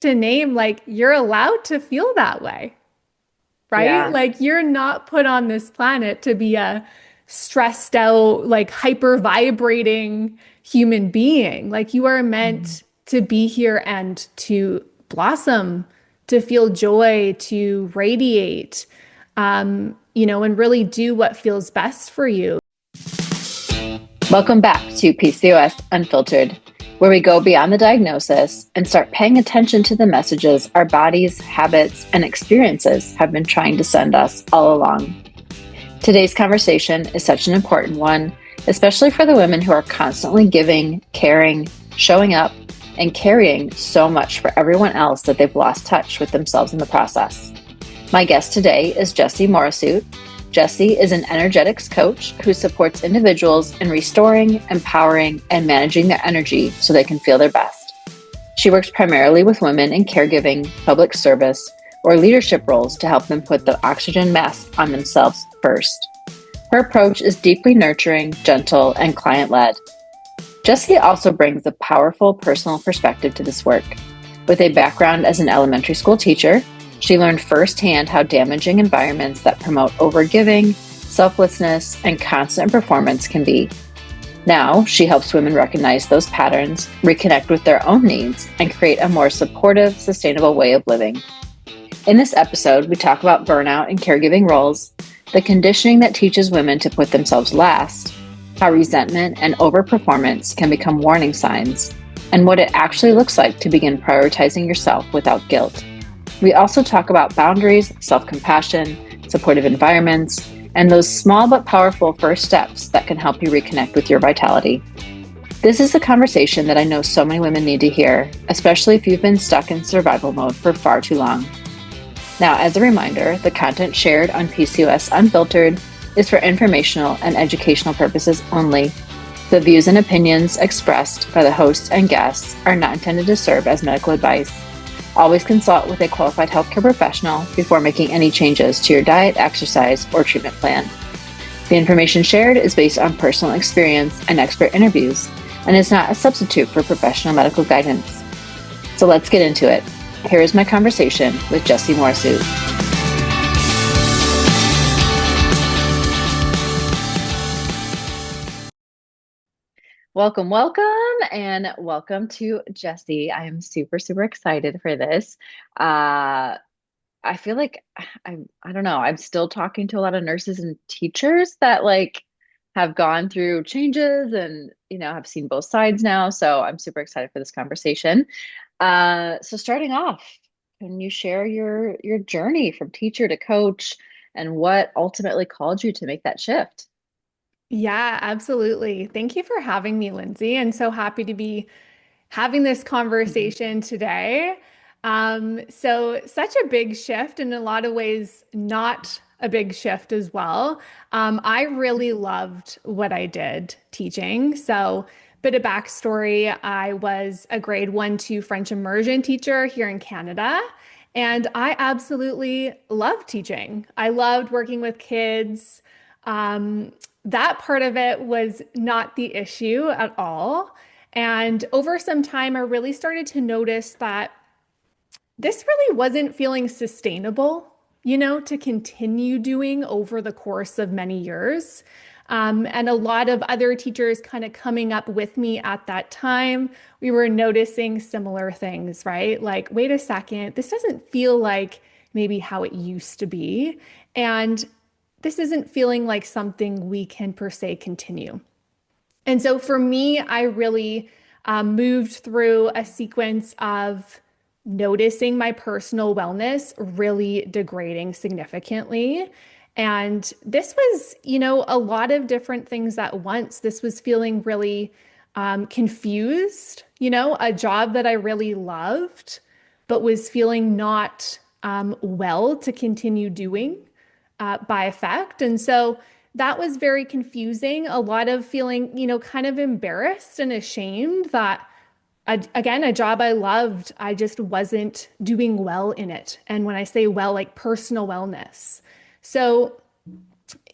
to name, like, you're allowed to feel that way, right? Yeah. Like, you're not put on this planet to be a stressed out, like, hyper vibrating human being. Like, you are Mhm. meant to be here and to blossom, to feel joy, to radiate, and really do what feels best for you. Welcome back to PCOS Unfiltered, where we go beyond the diagnosis and start paying attention to the messages our bodies, habits, and experiences have been trying to send us all along. Today's conversation is such an important one, especially for the women who are constantly giving, caring, showing up, and carrying so much for everyone else that they've lost touch with themselves in the process. My guest today is Jessie Morassut. Jessie is an energetics coach who supports individuals in restoring, empowering, and managing their energy so they can feel their best. She works primarily with women in caregiving, public service, or leadership roles to help them put the oxygen mask on themselves first. Her approach is deeply nurturing, gentle, and client-led. Jessie also brings a powerful personal perspective to this work. With a background as an elementary school teacher, she learned firsthand how damaging environments that promote overgiving, selflessness, and constant performance can be. Now, she helps women recognize those patterns, reconnect with their own needs, and create a more supportive, sustainable way of living. In this episode, we talk about burnout and caregiving roles, the conditioning that teaches women to put themselves last, how resentment and overperformance can become warning signs, and what it actually looks like to begin prioritizing yourself without guilt. We also talk about boundaries, self-compassion, supportive environments, and those small but powerful first steps that can help you reconnect with your vitality. This is a conversation that I know so many women need to hear, especially if you've been stuck in survival mode for far too long. Now, as a reminder, the content shared on PCOS Unfiltered is for informational and educational purposes only. The views and opinions expressed by the hosts and guests are not intended to serve as medical advice. Always consult with a qualified healthcare professional before making any changes to your diet, exercise, or treatment plan. The information shared is based on personal experience and expert interviews and is not a substitute for professional medical guidance. So let's get into it. Here is my conversation with Jessie Morassut. Welcome, welcome, and welcome to Jessie. I am super, super excited for this. I feel like I don't know, I'm still talking to a lot of nurses and teachers that have gone through changes and have seen both sides now. So I'm super excited for this conversation. So starting off, can you share your journey from teacher to coach and what ultimately called you to make that shift? Yeah, absolutely. Thank you for having me, Lindsie. And so happy to be having this Mhm. conversation today. So such a big shift, in a lot of ways, not a big shift as well. I really loved what I did teaching. So, bit of backstory, I was a grade 1 to French immersion teacher here in Canada. And I absolutely loved teaching. I loved working with kids. Um, that part of it was not the issue at all. And over some time, I really started to notice that this really wasn't feeling sustainable, to continue doing over the course of many years. And a lot of other teachers kind of coming up with me at that time, we were noticing similar things, right? Like, wait a second, this doesn't feel like maybe how it used to be. And this isn't feeling like something we can per se continue. And so for me, I really moved through a sequence of noticing my personal wellness really degrading significantly. And this was, a lot of different things at once. This was feeling really confused, a job that I really loved, but was feeling not well to continue doing by effect. And so that was very confusing. A lot of feeling, kind of embarrassed and ashamed that, again, a job I loved, I just wasn't doing well in it. And when I say well, like personal wellness. So,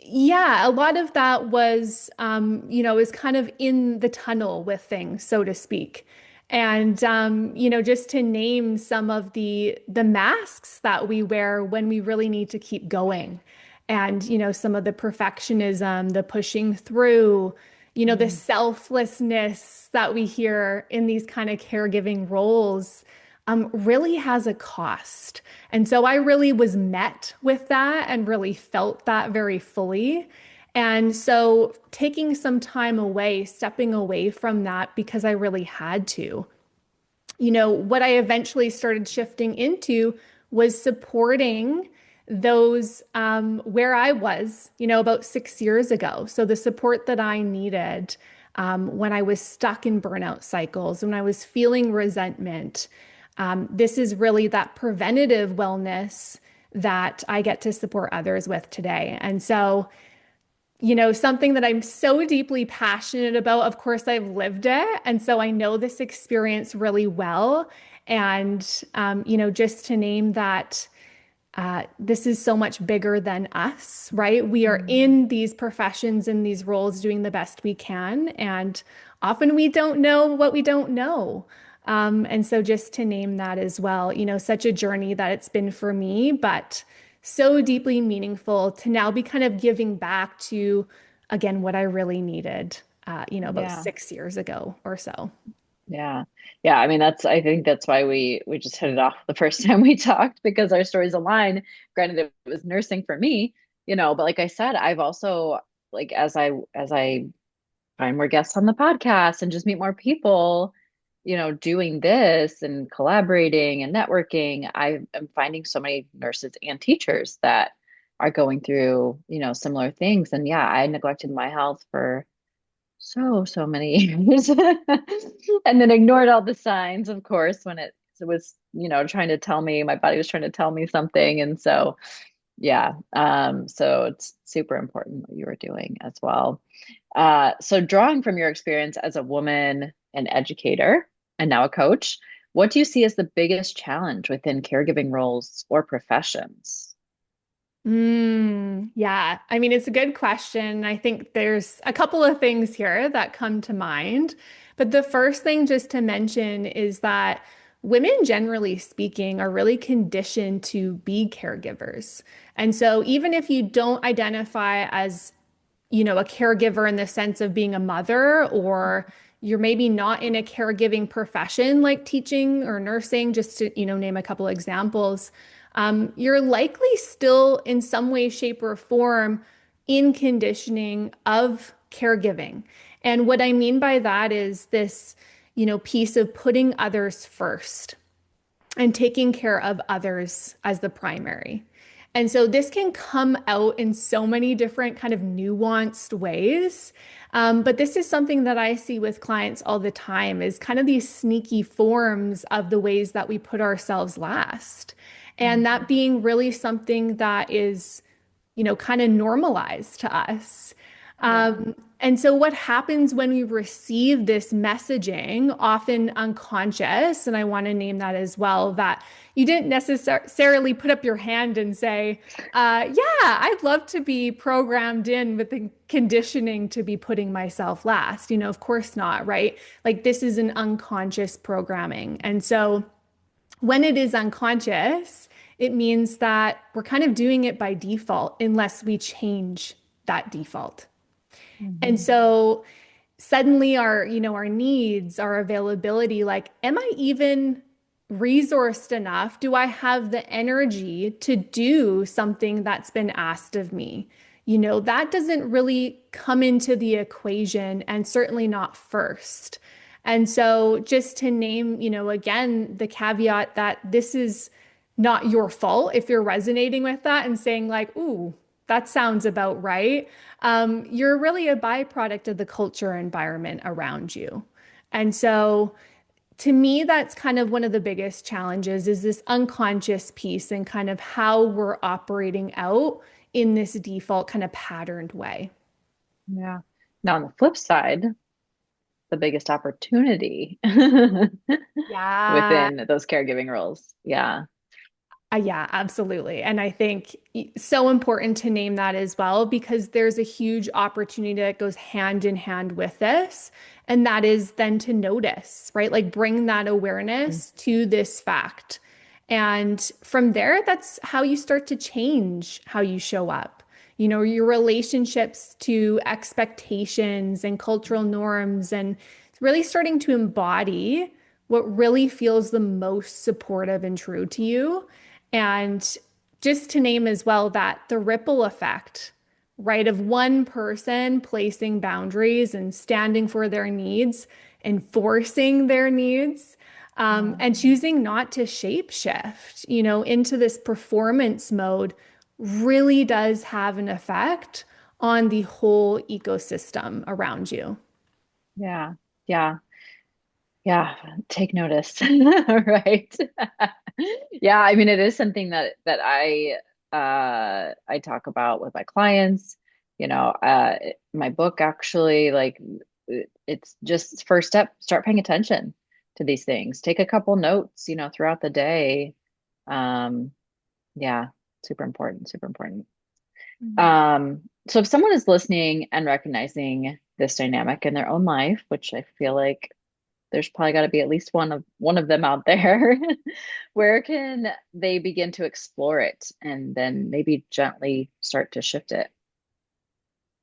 yeah, a lot of that was, is kind of in the tunnel with things, so to speak. And just to name some of the masks that we wear when we really need to keep going. And, some of the perfectionism, the pushing through, the Mm. selflessness that we hear in these kind of caregiving roles, really has a cost. And so I really was met with that and really felt that very fully. And so taking some time away, stepping away from that because I really had to. What I eventually started shifting into was supporting those where I was, about 6 years ago. So the support that I needed when I was stuck in burnout cycles, when I was feeling resentment. This is really that preventative wellness that I get to support others with today. And so, something that I'm so deeply passionate about. Of course, I've lived it. And so I know this experience really well. And, just to name that, this is so much bigger than us, right? We are Mm. in these professions and these roles doing the best we can. And often we don't know what we don't know. And so just to name that as well, such a journey that it's been for me, but so deeply meaningful to now be kind of giving back to, again, what I really needed, about Yeah. 6 years ago or so. Yeah. Yeah. I mean, I think that's why we just hit it off the first time we talked because our stories align. Granted, it was nursing for me, but like I said, I've also like as I find more guests on the podcast and just meet more people, doing this and collaborating and networking, I am finding so many nurses and teachers that are going through, similar things. And yeah, I neglected my health for so many years and then ignored all the signs, of course, when it was, trying to tell me, my body was trying to tell me something. And so, yeah, so it's super important what you were doing as well. So drawing from your experience as a woman, an educator, and now a coach, what do you see as the biggest challenge within caregiving roles or professions? Yeah, I mean, it's a good question. I think there's a couple of things here that come to mind. But the first thing just to mention is that women, generally speaking, are really conditioned to be caregivers. And so even if you don't identify as a caregiver in the sense of being a mother, or you're maybe not in a caregiving profession like teaching or nursing, just to, name a couple examples, you're likely still in some way, shape, or form in conditioning of caregiving. And what I mean by that is this, piece of putting others first and taking care of others as the primary. And so this can come out in so many different kind of nuanced ways. But this is something that I see with clients all the time is kind of these sneaky forms of the ways that we put ourselves last. And that Mhm. being really something that is, kind of normalized to us. Yeah. And so, what happens when we receive this messaging, often unconscious, and I want to name that as well, that you didn't necessarily put up your hand and say, yeah, I'd love to be programmed in with the conditioning to be putting myself last. Of course not, right? Like, this is an unconscious programming. And so, when it is unconscious, it means that we're kind of doing it by default unless we change that default. And Mhm. so suddenly our needs, our availability, like, am I even resourced enough? Do I have the energy to do something that's been asked of me? That doesn't really come into the equation and certainly not first. And so just to name, again, the caveat that this is not your fault if you're resonating with that and saying like, ooh, that sounds about right. You're really a byproduct of the culture environment around you. And so to me, that's kind of one of the biggest challenges is this unconscious piece and kind of how we're operating out in this default kind of patterned way. Yeah. Now, on the flip side, the biggest opportunity Yeah. within those caregiving roles. Yeah. Yeah, absolutely. And I think so important to name that as well, because there's a huge opportunity that goes hand in hand with this. And that is then to notice, right? Like bring that awareness to this fact. And from there, that's how you start to change how you show up. Your relationships to expectations and cultural norms, and really starting to embody what really feels the most supportive and true to you. And just to name as well that the ripple effect, right, of one person placing boundaries and standing for their needs, enforcing their needs, Yeah. and choosing not to shape shift, into this performance mode really does have an effect on the whole ecosystem around you. Yeah. Yeah. Yeah. Take notice. Right. Yeah. I mean, it is something that I talk about with my clients, my book actually, like it's just first step, start paying attention to these things. Take a couple notes, throughout the day. Um, yeah, super important, super important. So if someone is listening and recognizing this dynamic in their own life, which I feel like there's probably got to be at least one of them out there, where can they begin to explore it and then maybe gently start to shift it?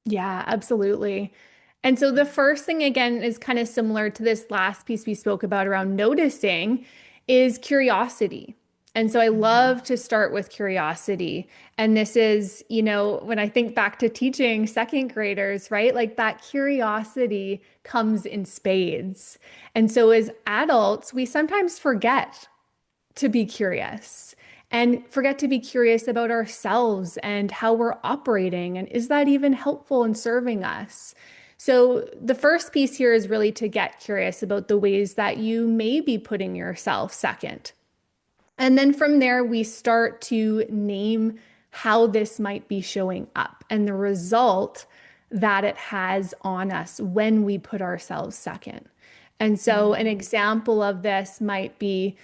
Yeah, absolutely. And so the first thing again is kind of similar to this last piece we spoke about around noticing is curiosity. And so I Mhm. love to start with curiosity. And this is, when I think back to teaching second graders, right? Like that curiosity comes in spades. And so as adults, we sometimes forget to be curious and forget to be curious about ourselves and how we're operating. And is that even helpful in serving us? So, the first piece here is really to get curious about the ways that you may be putting yourself second. And then from there, we start to name how this might be showing up and the result that it has on us when we put ourselves second. And so, an Mhm. example of this might be,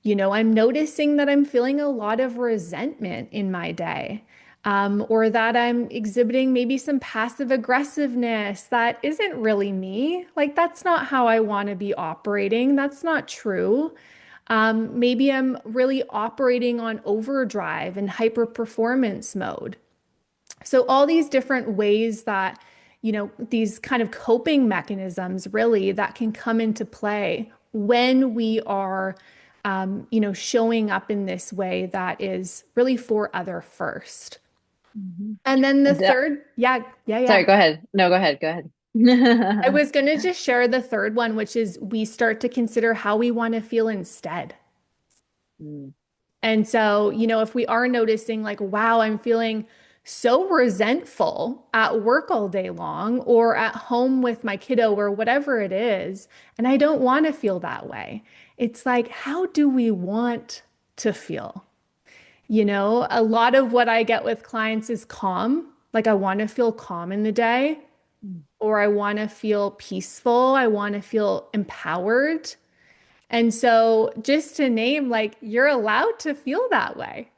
I'm noticing that I'm feeling a lot of resentment in my day, or that I'm exhibiting maybe some passive aggressiveness that isn't really me. Like, that's not how I want to be operating. That's not true. Maybe I'm really operating on overdrive and hyper performance mode. So, all these different ways that, these kind of coping mechanisms really that can come into play when we are, showing up in this way that is really for other first. Mhm. And then the That, third, yeah, yeah, sorry, yeah. go ahead. No, go ahead. Go I ahead. was going to just share the third one, which is we start to consider how we want to feel instead. Mm. And so, if we are noticing, like, wow, I'm feeling so resentful at work all day long or at home with my kiddo or whatever it is, and I don't want to feel that way. It's like, how do we want to feel? A lot of what I get with clients is calm. Like, I want to feel calm in the day, or I want to feel peaceful. I want to feel empowered. And so, just to name, like, you're allowed to feel that way,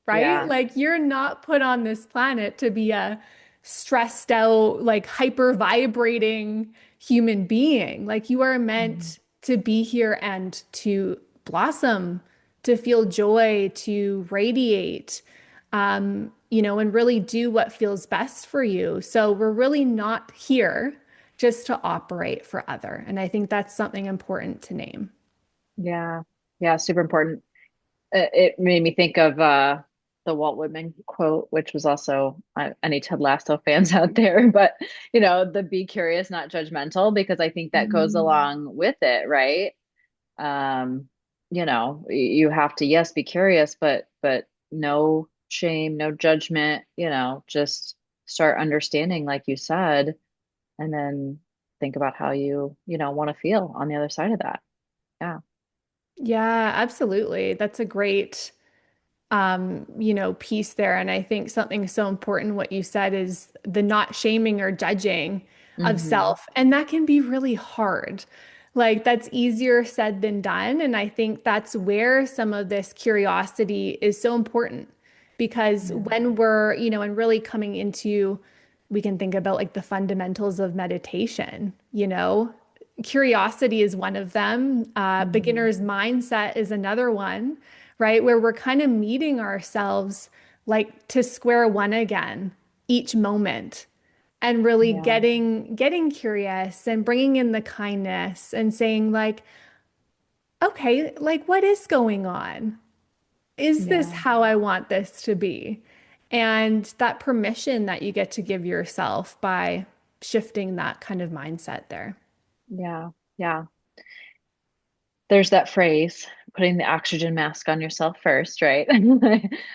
right? Yeah. Like, you're not put on this planet to be a stressed out, like, hyper vibrating human being. Like, you are Mhm. meant to be here and to blossom, to feel joy, to radiate, and really do what feels best for you. So, we're really not here just to operate for other. And I think that's something important to name. Yeah. Yeah. Super important. It made me think of the Walt Whitman quote, which was also any Ted Lasso fans out there, but the be curious, not judgmental, because I think that goes Mm. along with it, right? You have to, yes, be curious, but no shame, no judgment, just start understanding, like you said, and then think about how you want to feel on the other side of that. Yeah. Yeah, absolutely. That's a great piece there. And I think something so important what you said is the not shaming or judging of Hmm. self. And that can be really hard. Like that's easier said than done. And I think that's where some of this curiosity is so important because Yeah. when we're, and really coming into, we can think about like the fundamentals of meditation, curiosity is one of them. Mhm. Beginner's mindset is another one, right? Where we're kind of meeting ourselves like to square one again each moment and really Yeah. getting curious and bringing in the kindness and saying like, okay, like what is going on? Is this Yeah. how I want this to be? And that permission that you get to give yourself by shifting that kind of mindset there. Yeah. Yeah. There's that phrase, putting the oxygen mask on yourself first, right?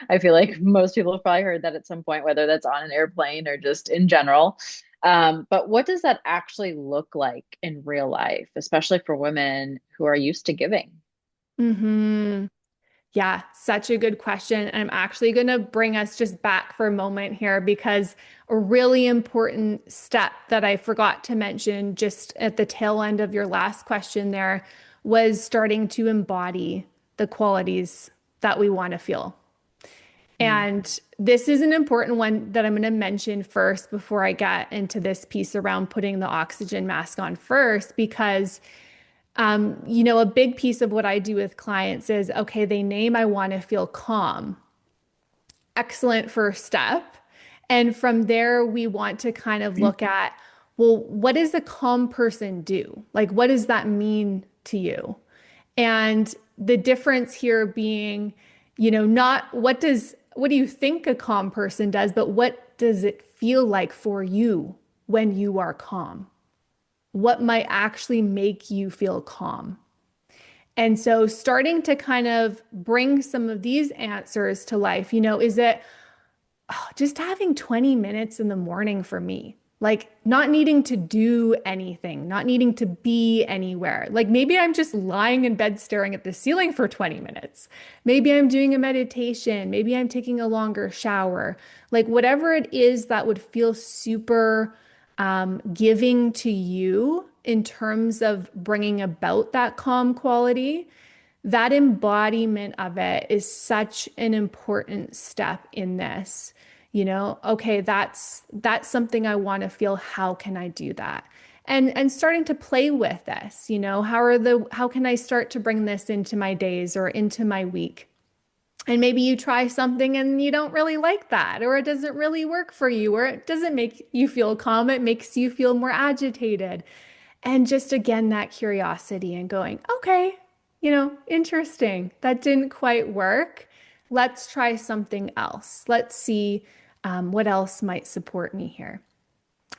I feel like most people have probably heard that at some point, whether that's on an airplane or just in general. But what does that actually look like in real life, especially for women who are used to giving? Hmm. Yeah, such a good question. And I'm actually going to bring us just back for a moment here because a really important step that I forgot to mention just at the tail end of your last question there was starting to embody the qualities that we want to feel. Mm. And this is an important one that I'm going to mention first before I get into this piece around putting the oxygen mask on first, because a big piece of what I do with clients is okay, they name I want to feel calm. Excellent first step. And from there, we want to kind of look at, well, what does a calm person do? Like, what does that mean to you? And the difference here being, not what do you think a calm person does, but what does it feel like for you when you are calm? What might actually make you feel calm? And so starting to kind of bring some of these answers to life, is it just having 20 minutes in the morning for me? Like not needing to do anything, not needing to be anywhere. Like maybe I'm just lying in bed staring at the ceiling for 20 minutes. Maybe I'm doing a meditation. Maybe I'm taking a longer shower. Like whatever it is that would feel super giving to you in terms of bringing about that calm quality, that embodiment of it is such an important step in this. Okay, that's something I want to feel. How can I do that? And starting to play with this, how can I start to bring this into my days or into my week? And maybe you try something and you don't really like that, or it doesn't really work for you, or it doesn't make you feel calm. It makes you feel more agitated. And just again, that curiosity and going, okay, interesting. That didn't quite work. Let's try something else. Let's see what else might support me here.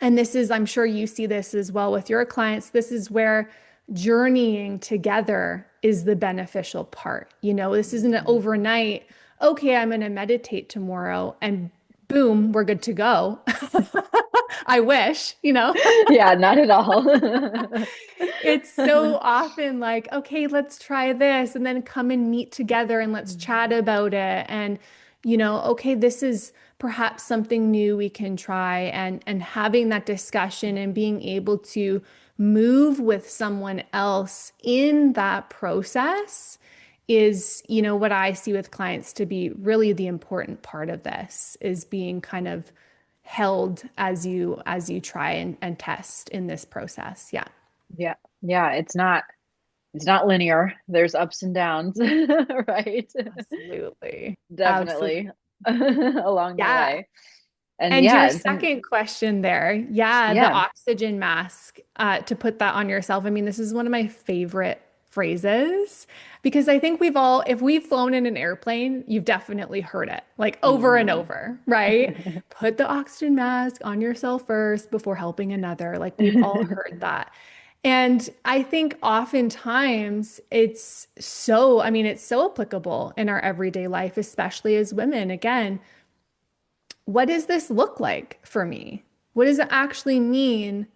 And this is, I'm sure you see this as well with your clients. This is where journeying together is the beneficial part. This isn't an Mhm. overnight, okay, I'm going to meditate tomorrow and boom, we're good to go. I wish. Yeah, not at all. It's so often like, okay, let's try this and then come and meet together and let's chat about it. And, okay, this is perhaps something new we can try and having that discussion and being able to move with someone else in that process is, what I see with clients to be really the important part of this is being kind of held as you try and test in this process. Yeah. Yeah. Yeah, it's not linear. There's ups and downs, right? Absolutely. Absolutely. Definitely along the Yeah. way. And And yeah, your and some second question there, yeah, the yeah. oxygen mask, to put that on yourself. I mean, this is one of my favorite phrases because I think if we've flown in an airplane, you've definitely heard it like over and Mhm. over, right? Put the oxygen mask on yourself first before helping another. Like we've all heard that. And I think oftentimes I mean, it's so applicable in our everyday life, especially as women. Again, what does this look like for me? What does it actually mean,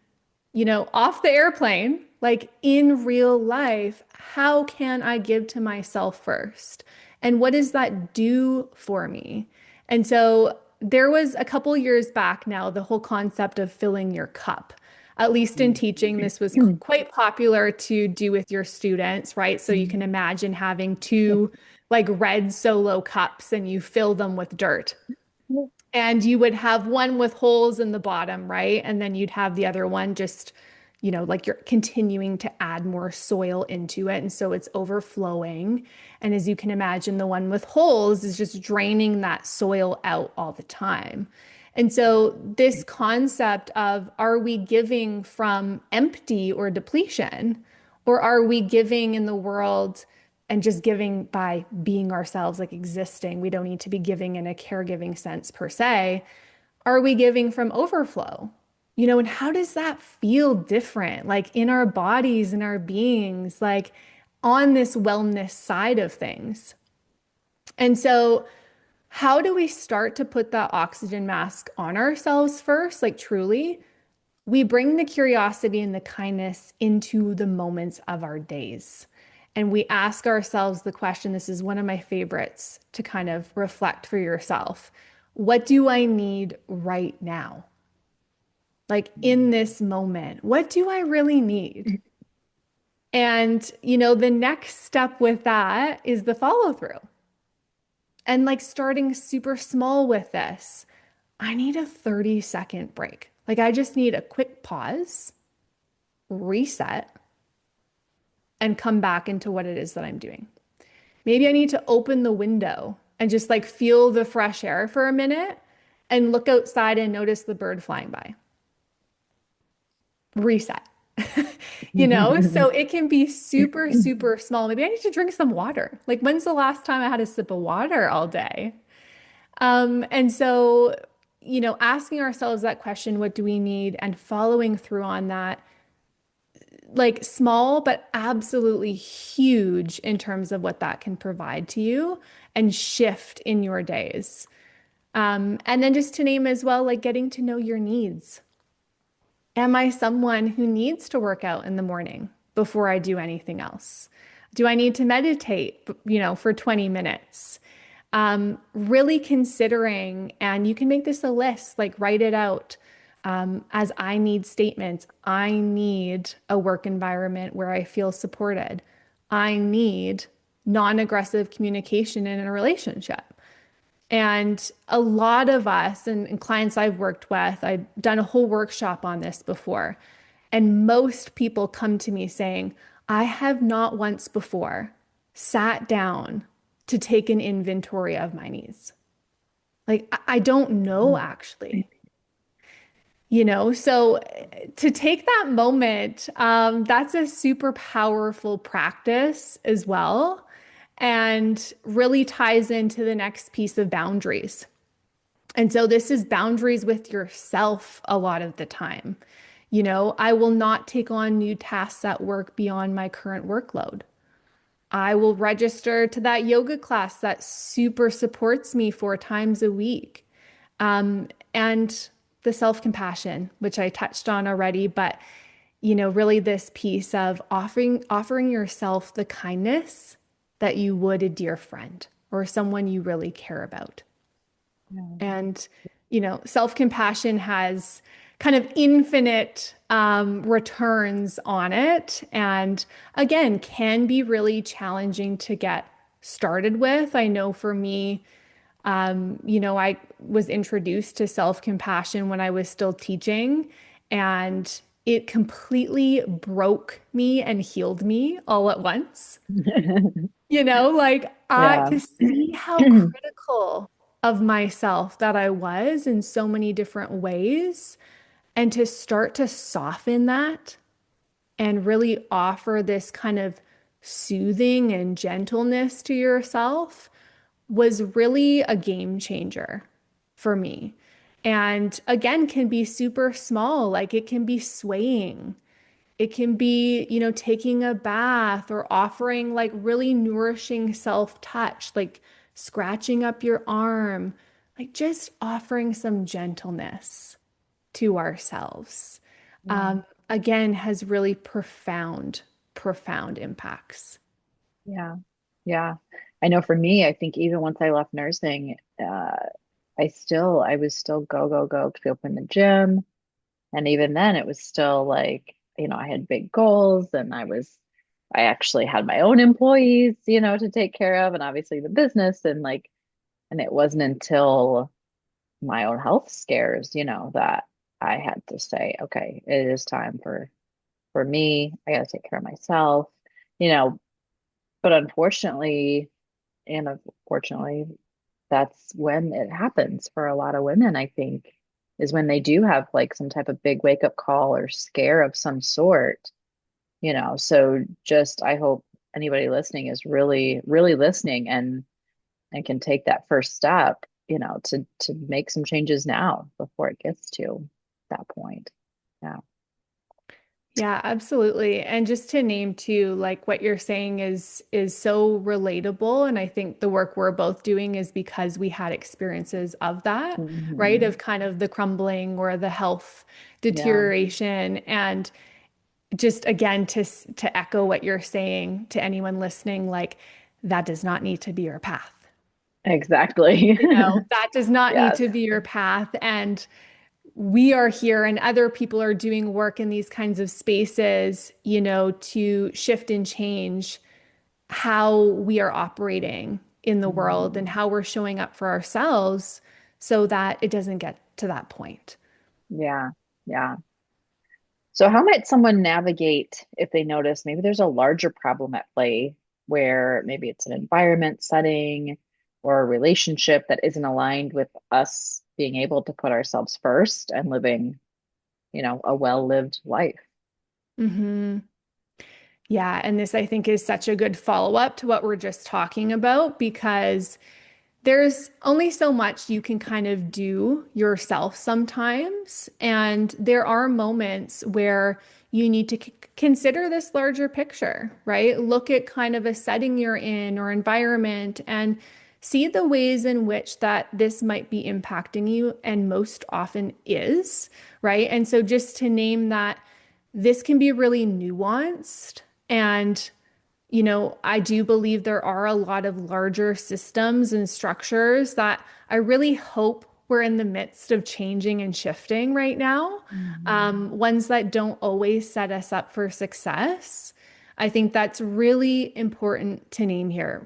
off the airplane, like in real life? How can I give to myself first? And what does that do for me? And so there was a couple years back now, the whole concept of filling your cup. At least in teaching, this was quite popular to do with your students, right? So you can imagine having two like red solo cups and you fill them with dirt. And you would have one with holes in the bottom, right? And then you'd have the other one just, like you're continuing to add more soil into it. And so it's overflowing. And as you can imagine, the one with holes is just draining that soil out all the time. And so, this concept of are we giving from empty or depletion, or are we giving in the world and just giving by being ourselves, like existing? We don't need to be giving in a caregiving sense per se. Are we giving from overflow? And how does that feel different, like in our bodies and our beings, like on this wellness side of things? And so, how do we start to put that oxygen mask on ourselves first? Like, truly, we bring the curiosity and the kindness into the moments of our days. And we ask ourselves the question, this is one of my favorites to kind of reflect for yourself. What do I need right now? Like in this moment, what do I really need? And, the next step with that is the follow through. And like starting super small with this, I need a 30-second break. Like I just need a quick pause, reset, and come back into what it is that I'm doing. Maybe I need to open the window and just like feel the fresh air for a minute and look outside and notice the bird flying by. Reset. So it can be super, super small. Maybe I need to drink some water. Like, when's the last time I had a sip of water all day? And so, asking ourselves that question, what do we need? And following through on that, like small, but absolutely huge in terms of what that can provide to you and shift in your days. And then just to name as well, like getting to know your needs. Am I someone who needs to work out in the morning before I do anything else? Do I need to meditate, for 20 minutes? Really considering, and you can make this a list, like write it out as I need statements. I need a work environment where I feel supported. I need non-aggressive communication in a relationship. And a lot of us and clients I've worked with, I've done a whole workshop on this before. And most people come to me saying, I have not once before sat down to take an inventory of my needs. Like, I don't know actually, so to take that moment, that's a super powerful practice as well, and really ties into the next piece of boundaries. And so this is boundaries with yourself a lot of the time. I will not take on new tasks at work beyond my current workload. I will register to that yoga class that super supports me 4 times a week. And the self-compassion, which I touched on already, but really this piece of offering yourself the kindness that you would a dear friend or someone you really care about. Yeah. And, self-compassion has kind of infinite returns on it. And again, can be really challenging to get started with. I know for me, I was introduced to self-compassion when I was still teaching, and it completely broke me and healed me all at once. Like Yeah. to see how critical of myself that I was in so many different ways, and to start to soften that and really offer this kind of soothing and gentleness to yourself was really a game changer for me. And again, can be super small, like it can be swaying. It can be, taking a bath or offering like really nourishing self-touch, like scratching up your arm, like just offering some gentleness to ourselves. Yeah. Again, has really profound, profound impacts. Yeah. Yeah. I know for me, I think even once I left nursing, I was still go, go, go to open the gym. And even then, it was still like, I had big goals and I actually had my own employees, to take care of, and obviously the business. And it wasn't until my own health scares, that I had to say, okay, it is time for me. I got to take care of myself, you know, but unfortunately, and unfortunately, that's when it happens for a lot of women, I think, is when they do have like some type of big wake up call or scare of some sort, So just, I hope anybody listening is really, really listening and can take that first step, to make some changes now before it gets to that point. Yeah. Yeah, absolutely. And just to name too, like what you're saying is so relatable. And I think the work we're both doing is because we had experiences of that, right? Hmm. Of kind of the crumbling or the health Yeah, deterioration. And just again, to echo what you're saying to anyone listening, like that does not need to be your path. exactly. That does not need Yes. to be your path. And we are here and other people are doing work in these kinds of spaces, to shift and change how we are operating in the world and Mhm. how we're showing up for ourselves so that it doesn't get to that point. Yeah. Yeah. So, how might someone navigate if they notice maybe there's a larger problem at play where maybe it's an environment setting or a relationship that isn't aligned with us being able to put ourselves first and living, a well-lived life? Hmm. Yeah, and this I think is such a good follow-up to what we're just talking about because there's only so much you can kind of do yourself sometimes. And there are moments where you need to consider this larger picture, right? Look at kind of a setting you're in or environment and see the ways in which that this might be impacting you and most often is, right? And so just to name that this can be really nuanced and I do believe there are a lot of larger systems and structures that I really hope we're in the midst of changing and shifting right now. Mhm. Ones that don't always set us up for success. I think that's really important to name here.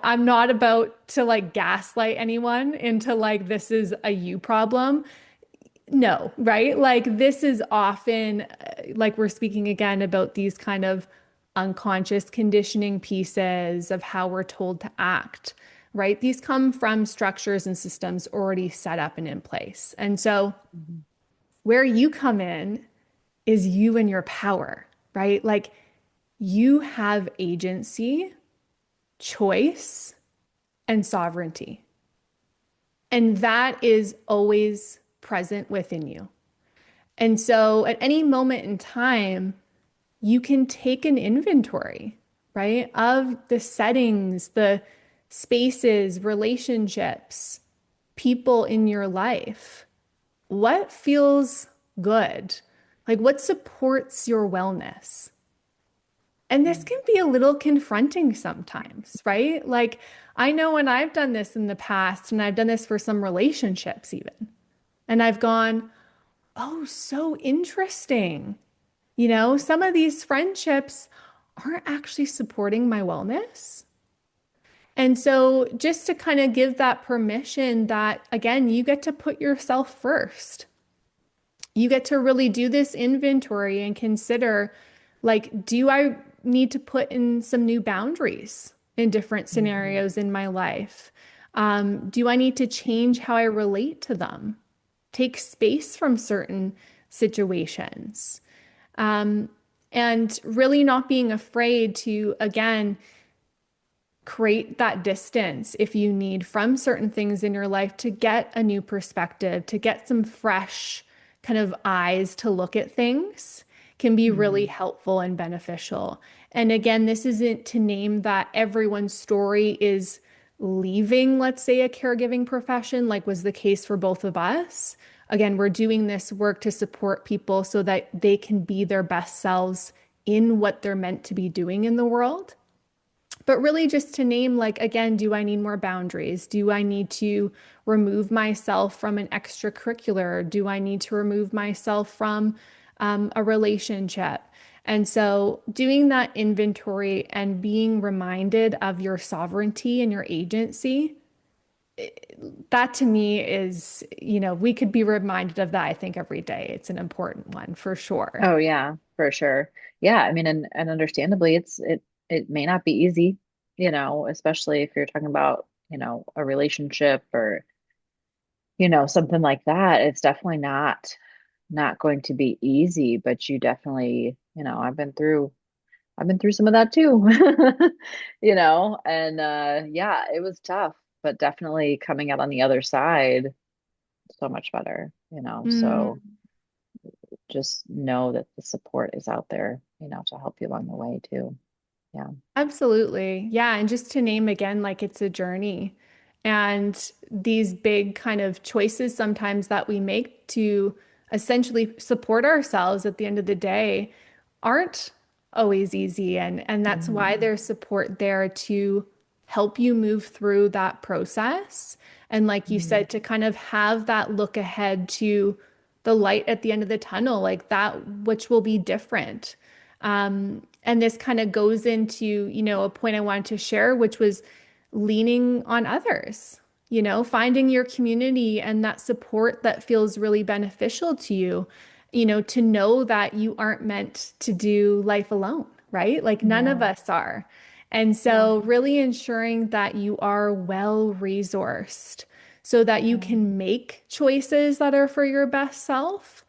I'm not about to like gaslight anyone into like this is a you problem. No, right? Like this is often like we're speaking again about these kind of unconscious conditioning pieces of how we're told to act, right? These come from structures and systems already set up and in place. And so Mhm. where you come in is you and your power, right? Like you have agency, choice, and sovereignty. And that is always present within you. And so at any moment in time, you can take an inventory, right, of the settings, the spaces, relationships, people in your life. What feels good? Like what supports your wellness? And this can be a little confronting sometimes, right? Like I know when I've done this in the past, and I've done this for some relationships even, and I've gone, oh, so interesting. Some of these friendships aren't actually supporting my wellness. And so, just to kind of give that permission that, again, you get to put yourself first. You get to really do this inventory and consider, like, do I need to put in some new boundaries in different Mhm. scenarios in my life? Do I need to change how I relate to them? Take space from certain situations? Um, and really not being afraid to, again, create that distance if you need from certain things in your life to get a new perspective, to get some fresh kind of eyes to look at things can be really Mhm. helpful and beneficial. And again, this isn't to name that everyone's story is leaving, let's say, a caregiving profession, like was the case for both of us. Again, we're doing this work to support people so that they can be their best selves in what they're meant to be doing in the world. But really just to name, like, again, do I need more boundaries? Do I need to remove myself from an extracurricular? Do I need to remove myself from a relationship? And so doing that inventory and being reminded of your sovereignty and your agency, that to me is, we could be reminded of that, I think, every day. It's an important one for sure. Oh yeah, for sure. Yeah, I mean, and understandably, it may not be easy, especially if you're talking about, a relationship or, something like that. It's definitely not going to be easy, but you definitely, I've been through some of that too. And yeah, it was tough, but definitely coming out on the other side so much better, so Mm. just know that the support is out there, to help you along the way too. Yeah. Absolutely. Yeah. And just to name again, like it's a journey. And these big kind of choices sometimes that we make to essentially support ourselves at the end of the day aren't always easy. And that's why Hmm. there's support there to help you move through that process. And like you Hmm. said, to kind of have that look ahead to the light at the end of the tunnel, like that, which will be different. And this kind of goes into, a point I wanted to share, which was leaning on others, finding your community and that support that feels really beneficial to you, to know that you aren't meant to do life alone, right? Like none of Yeah. us are. And Yeah. so, really ensuring that you are well resourced so that you Yeah. can make choices that are for your best self,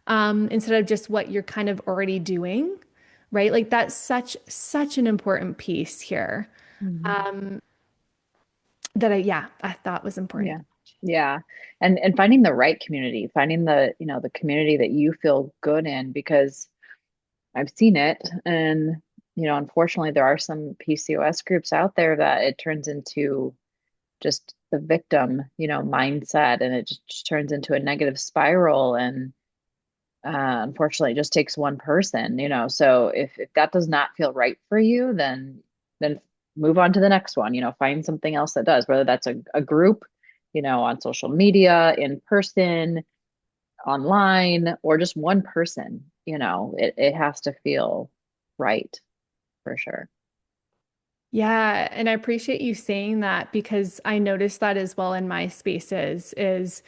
instead of just what you're kind of already doing, right? Like that's such an important piece here, Hmm. that I thought was important. Yeah. Yeah. And finding the right community, finding the community that you feel good in, because I've seen it. And, unfortunately, there are some PCOS groups out there that it turns into just the victim, mindset, and it just turns into a negative spiral. And unfortunately, it just takes one person, So if that does not feel right for you, then move on to the next one, find something else that does, whether that's a group, on social media, in person, online, or just one person, it has to feel right for sure. Yeah, and I appreciate you saying that because I noticed that as well in my spaces is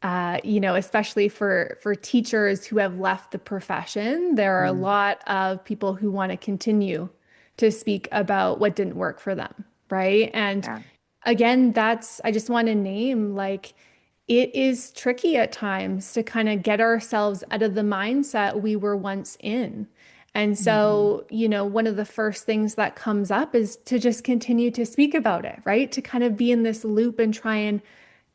especially for teachers who have left the profession, there are a Mm, lot of people who want to continue to speak about what didn't work for them, right? And yeah. again, I just want to name like it is tricky at times to kind of get ourselves out of the mindset we were once in. And Hmm. so, one of the first things that comes up is to just continue to speak about it, right? To kind of be in this loop and try and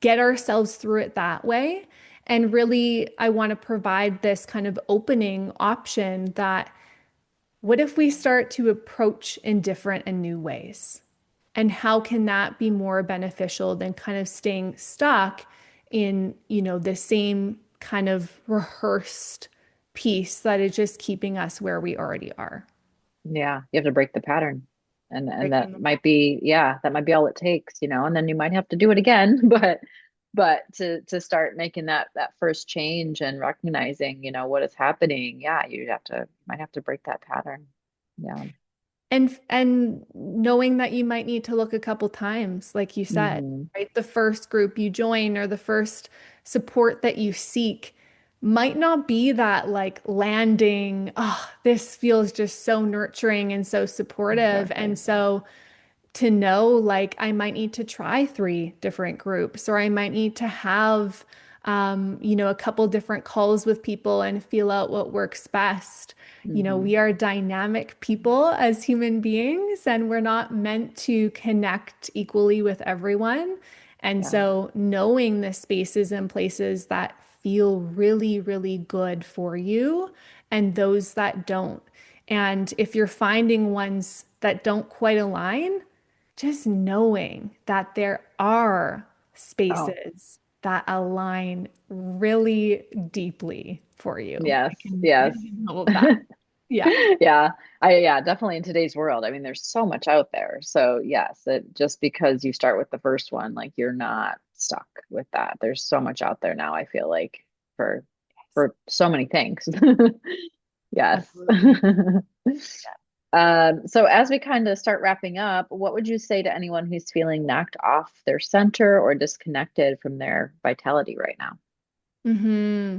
get ourselves through it that way. And really, I want to provide this kind of opening option that what if we start to approach in different and new ways? And how can that be more beneficial than kind of staying stuck in, the same kind of rehearsed piece that is just keeping us where we already are? Yeah, you have to break the pattern. And Breaking that the might be, yeah, that might be all it takes, and then you might have to do it again, but to start making that first change and recognizing, what is happening, yeah, might have to break that pattern. Yeah. And knowing that you might need to look a couple times, like you said, Hmm. right? The first group you join or the first support that you seek might not be that like landing, oh, this feels just so nurturing and so supportive. And Exactly. so to know like I might need to try three different groups or I might need to have a couple different calls with people and feel out what works best. Hmm. We are dynamic people as human beings and we're not meant to connect equally with everyone. And Yeah. so knowing the spaces and places that feel really, really good for you and those that don't. And if you're finding ones that don't quite align, just knowing that there are Oh, spaces that align really deeply for you. yes, I yes. can hold that. Yeah. Yeah. Yeah, definitely in today's world. I mean, there's so much out there. So yes, it just because you start with the first one, like you're not stuck with that. There's so much out there now, I feel like for for so many things. Yes. Absolutely. So as we kind of start wrapping up, what would you say to anyone who's feeling knocked off their center or disconnected from their vitality right now? Hmm.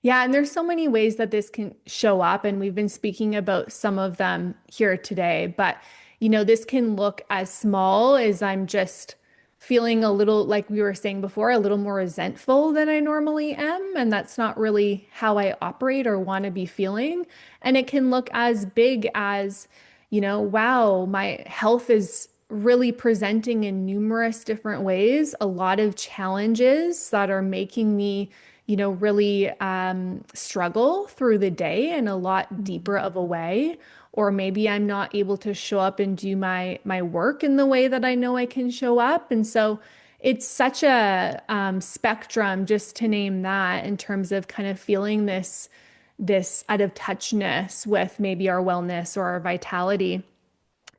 Yeah, and there's so many ways that this can show up, and we've been speaking about some of them here today. But, this can look as small as I'm just feeling a little, like we were saying before, a little more resentful than I normally am. And that's not really how I operate or want to be feeling. And it can look as big as, wow, my health is really presenting in numerous different ways, a lot of challenges that are making me really struggle through the day in a lot deeper of a way. Or maybe I'm not able to show up and do my work in the way that I know I can show up. And so it's such a spectrum, just to name that, in terms of kind of feeling this out of touchness with maybe our wellness or our vitality.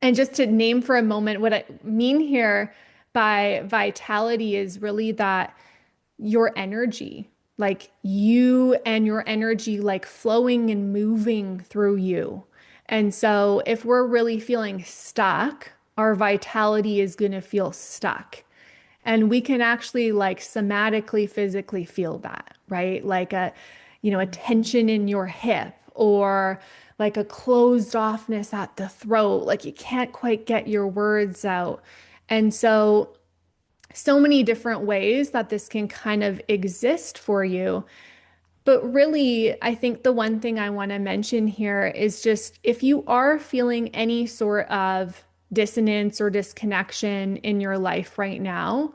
And just to name for a moment, what I mean here by vitality is really that your energy, like you and your energy, like flowing and moving through you. And so if we're really feeling stuck, our vitality is going to feel stuck. And we can actually like somatically, physically feel that, right? Like a tension in your hip or like a closed offness at the throat, like you can't quite get your words out. And so many different ways that this can kind of exist for you. But really, I think the one thing I want to mention here is just if you are feeling any sort of dissonance or disconnection in your life right now,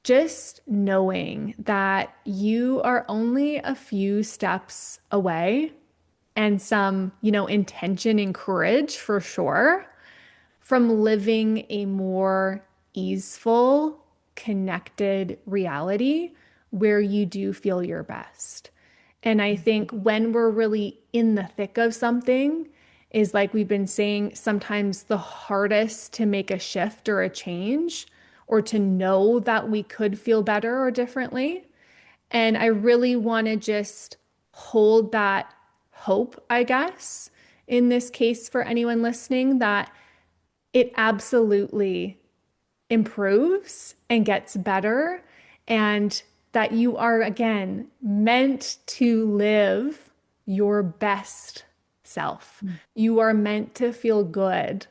just knowing that you are only a few steps away and some, intention and courage for sure from living a more easeful, connected reality where you do feel your best. And I think when we're really in the thick of something, is like we've been saying, sometimes the hardest to make a shift or a change or to know that we could feel better or differently. And I really want to just hold that hope, I guess, in this case for anyone listening, that it absolutely improves and gets better, and that you are, again, meant to live your best self. You are meant to feel good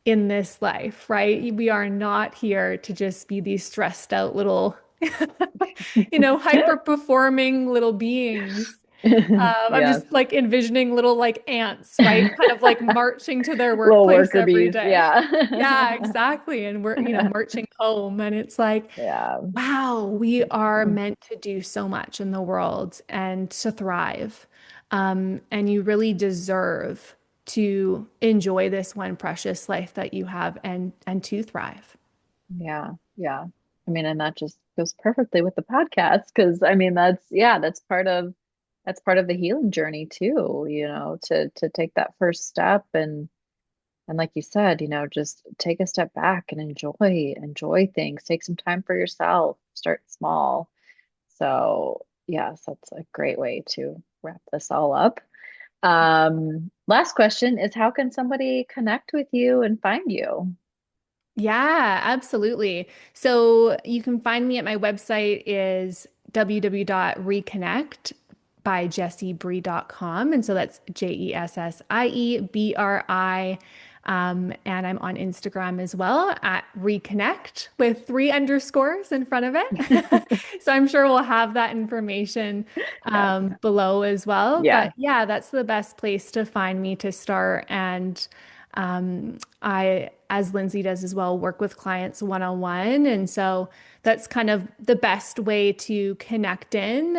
in this life, right? We are not here to just be these stressed out little, hyper performing little beings. I'm Yes. just like envisioning little like ants, right? Kind of like marching to their Little workplace worker every bees. day. Yeah. Yeah, exactly. And we're, marching home. And it's like, Yeah. wow, we are meant to do so much in the world and to thrive. And you really deserve to enjoy this one precious life that you have and to thrive. Yeah. Yeah. I mean, and that just goes perfectly with the podcast because I mean yeah, that's part of the healing journey too, to take that first step and like you said, just take a step back and enjoy things. Take some time for yourself. Start small. So, yes, that's a great way to wrap this all up. Last question is how can somebody connect with you and find you? Yeah, absolutely. So you can find me at my website is www.reconnect by jessiebri.com. And so that's JESSIEBRI. And I'm on Instagram as well at reconnect with three underscores in front of it. So I'm sure we'll have that information Yes. below as well. Yeah. But yeah, that's the best place to find me to start. And I, as Lindsie does as well, work with clients one-on-one. And so that's kind of the best way to connect in.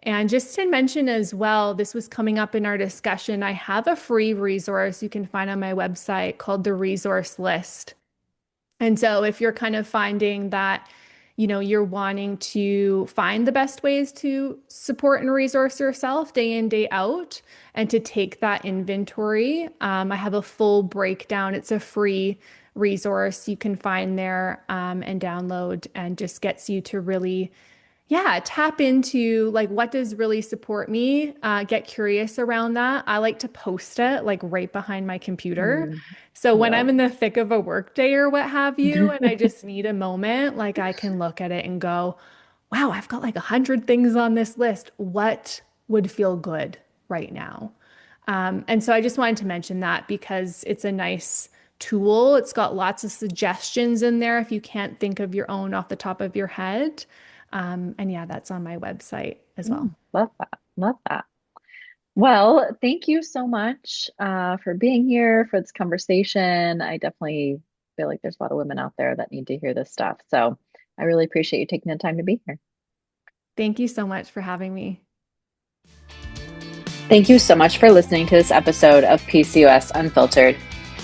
And just to mention as well, this was coming up in our discussion. I have a free resource you can find on my website called the resource list. And so if you're kind of finding that, you're wanting to find the best ways to support and resource yourself day in, day out, and to take that inventory. I have a full breakdown. It's a free resource you can find there and download, and just gets you to really, yeah, tap into like what does really support me. Get curious around that. I like to post it like right behind my computer. Mm, So when yeah. I'm in the thick of a work day or what have you, and I just need a moment, like I can look at it and go, wow, I've got like 100 things on this list. What would feel good right now? And so I just wanted to mention that because it's a nice tool. It's got lots of suggestions in there if you can't think of your own off the top of your head. And yeah, that's on my website as well. Love that. Love that. Well, thank you so much for being here for this conversation. I definitely feel like there's a lot of women out there that need to hear this stuff. So I really appreciate you taking the time to be here. Thank you so much for having me. Thank you so much for listening to this episode of PCOS Unfiltered.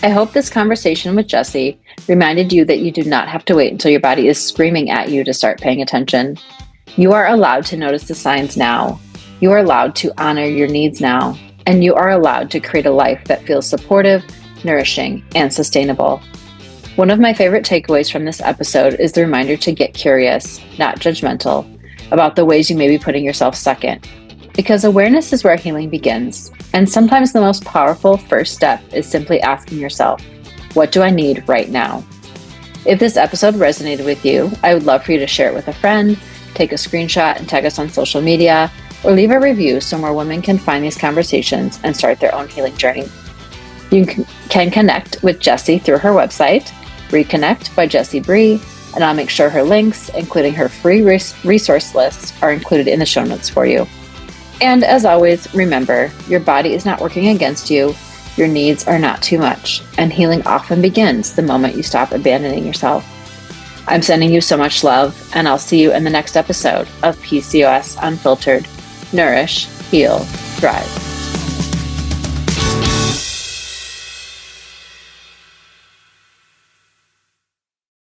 I hope this conversation with Jessie reminded you that you do not have to wait until your body is screaming at you to start paying attention. You are allowed to notice the signs now. You are allowed to honor your needs now. And you are allowed to create a life that feels supportive, nourishing, and sustainable. One of my favorite takeaways from this episode is the reminder to get curious, not judgmental, about the ways you may be putting yourself second. Because awareness is where healing begins. And sometimes the most powerful first step is simply asking yourself, what do I need right now? If this episode resonated with you, I would love for you to share it with a friend, take a screenshot and tag us on social media, or leave a review so more women can find these conversations and start their own healing journey. You can connect with Jessie through her website, Reconnect by Jessie Bree, and I'll make sure her links, including her free resource lists, are included in the show notes for you. And as always, remember, your body is not working against you, your needs are not too much, and healing often begins the moment you stop abandoning yourself. I'm sending you so much love, and I'll see you in the next episode of PCOS Unfiltered. Nourish, heal, thrive.